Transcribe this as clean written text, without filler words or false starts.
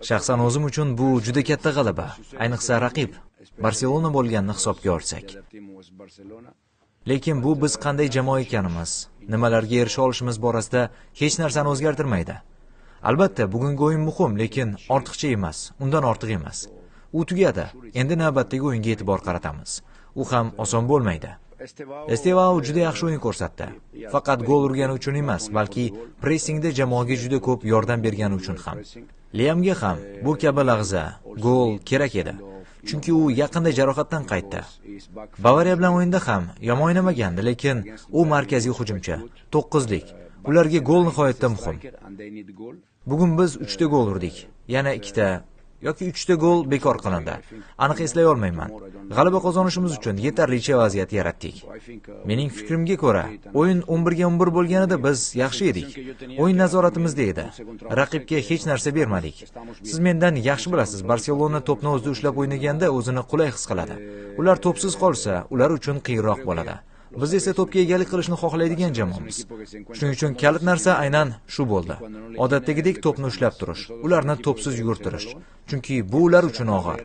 Shaxsan o'zim uchun bu juda katta g'alaba, ayniqsa raqib Barselona bo'lganini hisobga olsak. Lekin bu biz qanday jamoa ekanimiz, nimalarga erisha olishimiz borasida hech narsani o'zgartirmaydi. Albatta, bugungi o'yin muhim, lekin ortiqcha emas, undan ortiq emas. U tugadi. Endi navbatdagi o'yinga e'tibor qaratamiz. U ham oson bo'lmaydi. Estevao juda yaxshi o'yin ko'rsatdi. Faqat gol urgani uchun emas, balki pressingda jamoaga juda ko'p yordam bergani uchun ham. Liamga ham bu kabi lahza, gol kerak edi. Chunki u yaqinda jarohatdan qaytdi. Bavariya bilan o'yinda ham yomon o'ynamagandi, lekin u markaziy hujumchi, 9lik. Ularga gol nihoyatda muhim. Bugun biz 3 ta gol urdik. Yana 2 ta yoki 3 ta gol bekor qilindi. Aniq eslay olmayman. G'alaba qozonishimiz uchun yetarlicha vaziyat yaratdik. Mening fikrimga ko'ra, o'yin 11 ga 11 bo'lganida biz yaxshi edik. O'yin nazoratimizda edi. Raqibga hech narsa bermadik. Siz mendan yaxshi bilasiz, Barselona to'pni o'zida ushlab o'ynaganda o'zini qulay his qiladi. Ular to'psiz qolsa, ular uchun qiyinroq bo'ladi. Biz esa to'pga egalik qilishni xohlaydigan jamoamiz. Shuning uchun kalit narsa aynan shu bo'ldi. Odatdagidek to'pni ushlab turish, ularni to'psiz yugurtirish. Chunki bu ular uchun og'ir.